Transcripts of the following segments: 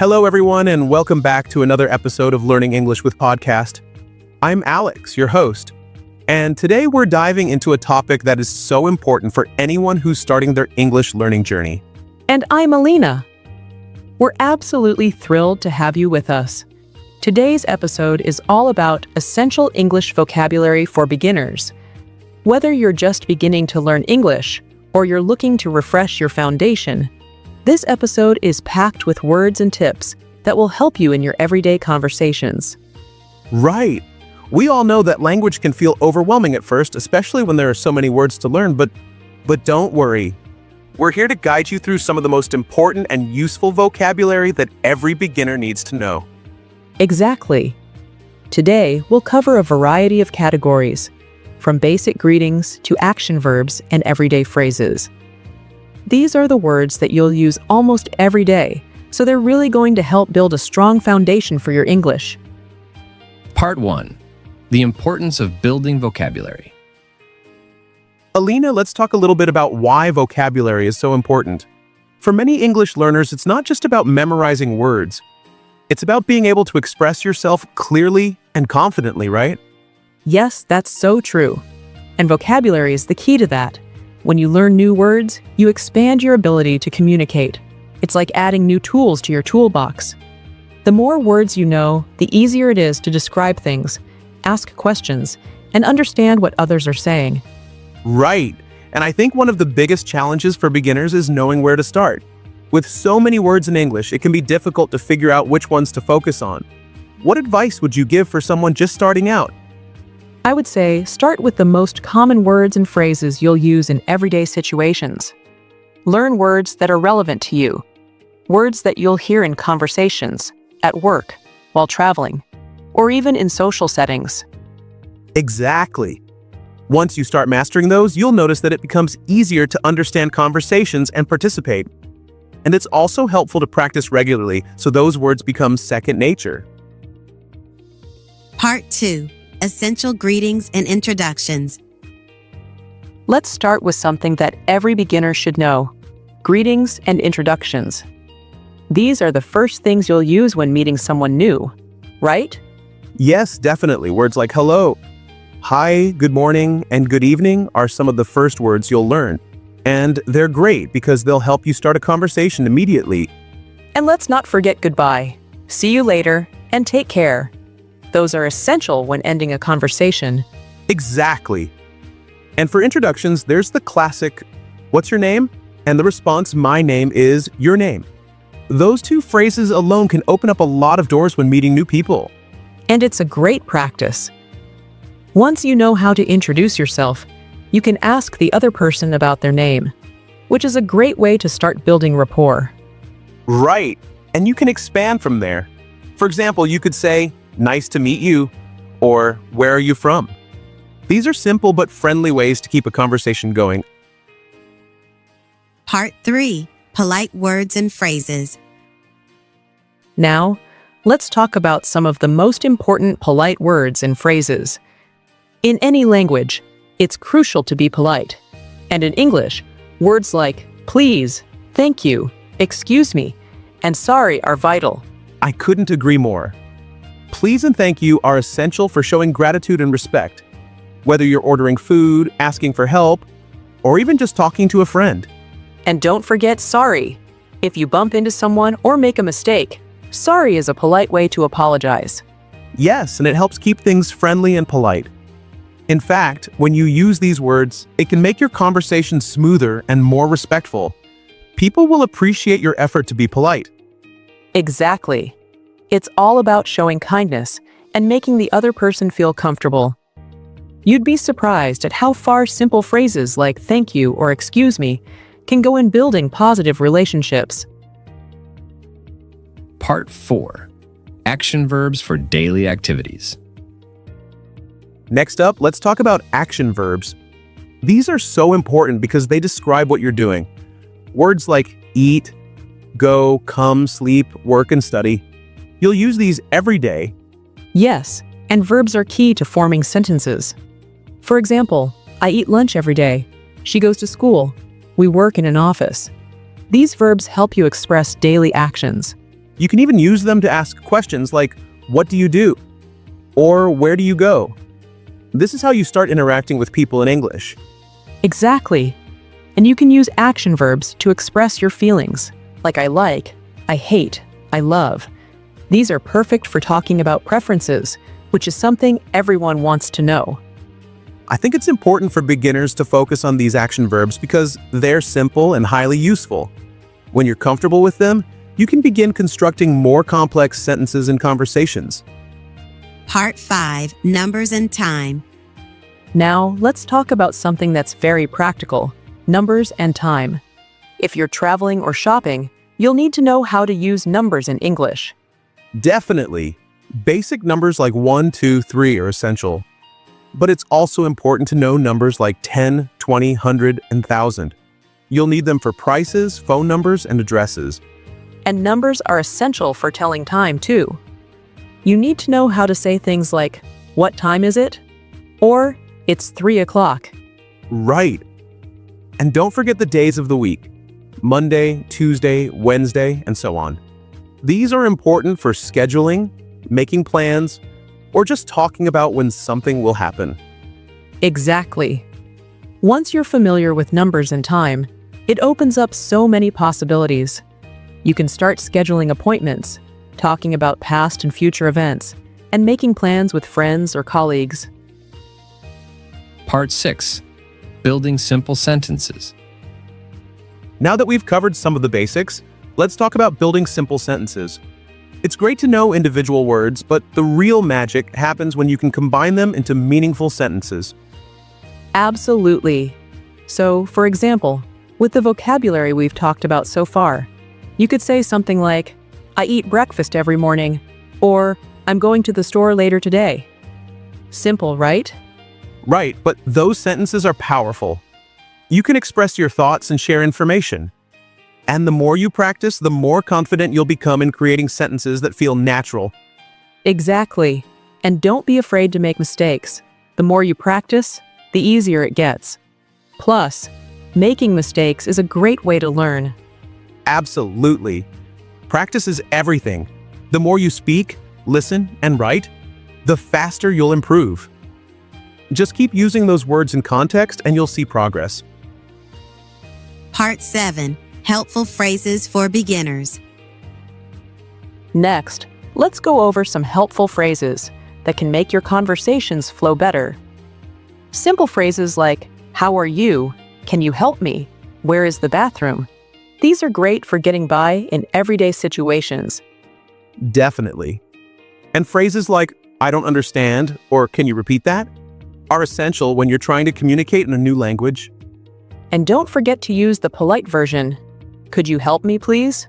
Hello, everyone, and welcome back to another episode of Learning English with Podcast. I'm Alex, your host, and today we're diving into a topic that is so important for anyone who's starting their English learning journey. And I'm Alina. We're absolutely thrilled to have you with us. Today's episode is all about essential English vocabulary for beginners. Whether you're just beginning to learn English or you're looking to refresh your foundation, this episode is packed with words and tips that will help you in your everyday conversations. Right. We all know that language can feel overwhelming at first, especially when there are so many words to learn, but don't worry. We're here to guide you through some of the most important and useful vocabulary that every beginner needs to know. Exactly. Today, we'll cover a variety of categories, from basic greetings to action verbs and everyday phrases. These are the words that you'll use almost every day, so they're really going to help build a strong foundation for your English. Part 1. The importance of building vocabulary. Alina, let's talk a little bit about why vocabulary is so important. For many English learners, it's not just about memorizing words. It's about being able to express yourself clearly and confidently, right? Yes, that's so true. And vocabulary is the key to that. When you learn new words, you expand your ability to communicate. It's like adding new tools to your toolbox. The more words you know, the easier it is to describe things, ask questions, and understand what others are saying. Right. And I think one of the biggest challenges for beginners is knowing where to start. With so many words in English, it can be difficult to figure out which ones to focus on. What advice would you give for someone just starting out? I would say start with the most common words and phrases you'll use in everyday situations. Learn words that are relevant to you, words that you'll hear in conversations, at work, while traveling, or even in social settings. Exactly. Once you start mastering those, you'll notice that it becomes easier to understand conversations and participate. And it's also helpful to practice regularly so those words become second nature. Part 2. Essential greetings and introductions. Let's start with something that every beginner should know: greetings and introductions. These are the first things you'll use when meeting someone new, right? Yes, definitely. Words like hello, hi, good morning, and good evening are some of the first words you'll learn. And they're great because they'll help you start a conversation immediately. And let's not forget goodbye, see you later, and take care. Those are essential when ending a conversation. Exactly. And for introductions, there's the classic, what's your name? And the response, my name is your name. Those two phrases alone can open up a lot of doors when meeting new people. And it's a great practice. Once you know how to introduce yourself, you can ask the other person about their name, which is a great way to start building rapport. Right. And you can expand from there. For example, you could say, nice to meet you, or where are you from? These are simple but friendly ways to keep a conversation going. Part 3. Polite words and phrases. Now, let's talk about some of the most important polite words and phrases. In any language, it's crucial to be polite. And in English, words like please, thank you, excuse me, and sorry are vital. I couldn't agree more. Please and thank you are essential for showing gratitude and respect, whether you're ordering food, asking for help, or even just talking to a friend. And don't forget sorry. If you bump into someone or make a mistake, sorry is a polite way to apologize. Yes, and it helps keep things friendly and polite. In fact, when you use these words, it can make your conversation smoother and more respectful. People will appreciate your effort to be polite. Exactly. It's all about showing kindness and making the other person feel comfortable. You'd be surprised at how far simple phrases like thank you or excuse me can go in building positive relationships. Part 4. Action verbs for daily activities. Next up, let's talk about action verbs. These are so important because they describe what you're doing. Words like eat, go, come, sleep, work, and study. You'll use these every day. Yes, and verbs are key to forming sentences. For example, I eat lunch every day. She goes to school. We work in an office. These verbs help you express daily actions. You can even use them to ask questions like, "What do you do?" or "Where do you go?" This is how you start interacting with people in English. Exactly. And you can use action verbs to express your feelings, like I hate, I love. These are perfect for talking about preferences, which is something everyone wants to know. I think it's important for beginners to focus on these action verbs because they're simple and highly useful. When you're comfortable with them, you can begin constructing more complex sentences and conversations. Part 5, Numbers and Time. Now, let's talk about something that's very practical: numbers and time. If you're traveling or shopping, you'll need to know how to use numbers in English. Definitely. Basic numbers like 1, 2, 3 are essential. But it's also important to know numbers like 10, 20, 100, and 1,000. You'll need them for prices, phone numbers, and addresses. And numbers are essential for telling time, too. You need to know how to say things like, "What time is it?" or "It's 3 o'clock." Right. And don't forget the days of the week: Monday, Tuesday, Wednesday, and so on. These are important for scheduling, making plans, or just talking about when something will happen. Exactly. Once you're familiar with numbers and time, it opens up so many possibilities. You can start scheduling appointments, talking about past and future events, and making plans with friends or colleagues. Part 6. Building simple sentences. Now that we've covered some of the basics, let's talk about building simple sentences. It's great to know individual words, but the real magic happens when you can combine them into meaningful sentences. Absolutely. So, for example, with the vocabulary we've talked about so far, you could say something like, "I eat breakfast every morning," or "I'm going to the store later today." Simple, right? Right, but those sentences are powerful. You can express your thoughts and share information. And the more you practice, the more confident you'll become in creating sentences that feel natural. Exactly. And don't be afraid to make mistakes. The more you practice, the easier it gets. Plus, making mistakes is a great way to learn. Absolutely. Practice is everything. The more you speak, listen, and write, the faster you'll improve. Just keep using those words in context and you'll see progress. Part 7, Helpful Phrases for Beginners. Next, let's go over some helpful phrases that can make your conversations flow better. Simple phrases like, "How are you?" "Can you help me?" "Where is the bathroom?" These are great for getting by in everyday situations. Definitely. And phrases like, "I don't understand," or "Can you repeat that?" are essential when you're trying to communicate in a new language. And don't forget to use the polite version. "Could you help me, please?"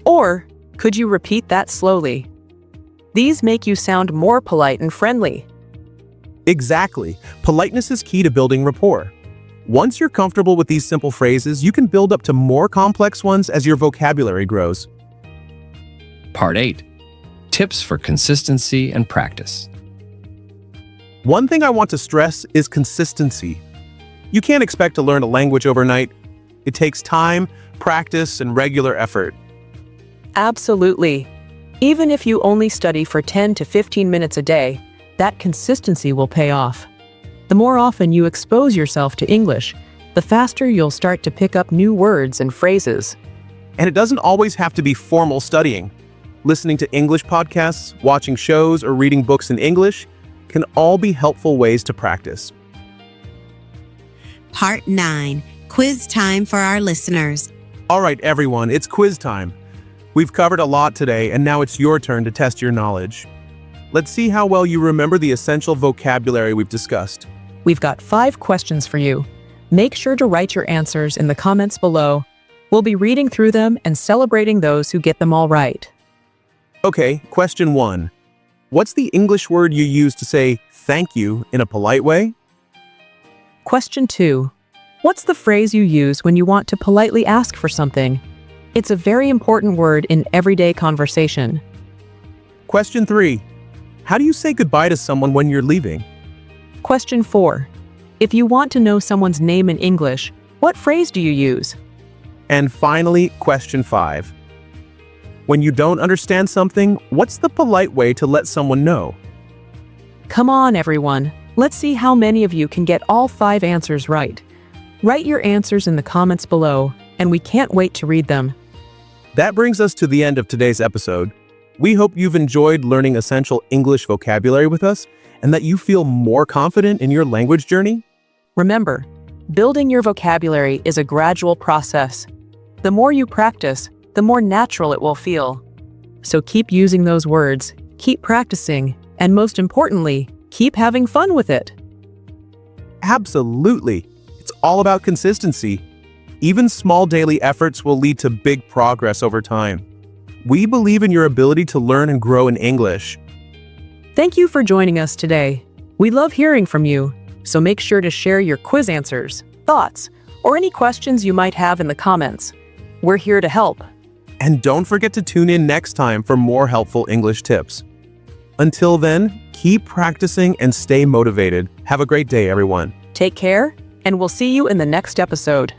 Or, "Could you repeat that slowly?" These make you sound more polite and friendly. Exactly. Politeness is key to building rapport. Once you're comfortable with these simple phrases, you can build up to more complex ones as your vocabulary grows. Part 8. Tips for consistency and practice. One thing I want to stress is consistency. You can't expect to learn a language overnight. It takes time, practice, and regular effort. Absolutely. Even if you only study for 10 to 15 minutes a day, that consistency will pay off. The more often you expose yourself to English, the faster you'll start to pick up new words and phrases. And it doesn't always have to be formal studying. Listening to English podcasts, watching shows, or reading books in English can all be helpful ways to practice. Part 9, Quiz Time for our listeners. All right, everyone, it's quiz time. We've covered a lot today, and now it's your turn to test your knowledge. Let's see how well you remember the essential vocabulary we've discussed. We've got 5 questions for you. Make sure to write your answers in the comments below. We'll be reading through them and celebrating those who get them all right. Okay, question 1. What's the English word you use to say thank you in a polite way? Question 2. What's the phrase you use when you want to politely ask for something? It's a very important word in everyday conversation. Question 3. How do you say goodbye to someone when you're leaving? Question 4. If you want to know someone's name in English, what phrase do you use? And finally, question 5. When you don't understand something, what's the polite way to let someone know? Come on, everyone. Let's see how many of you can get all 5 answers right. Write your answers in the comments below, and we can't wait to read them. That brings us to the end of today's episode. We hope you've enjoyed learning essential English vocabulary with us and that you feel more confident in your language journey. Remember, building your vocabulary is a gradual process. The more you practice, the more natural it will feel. So keep using those words, keep practicing, and most importantly, keep having fun with it. Absolutely. It's all about consistency. Even small daily efforts will lead to big progress over time. We believe in your ability to learn and grow in English. Thank you for joining us today. We love hearing from you, so make sure to share your quiz answers, thoughts, or any questions you might have in the comments. We're here to help. And don't forget to tune in next time for more helpful English tips. Until then, keep practicing and stay motivated. Have a great day, everyone. Take care, and we'll see you in the next episode.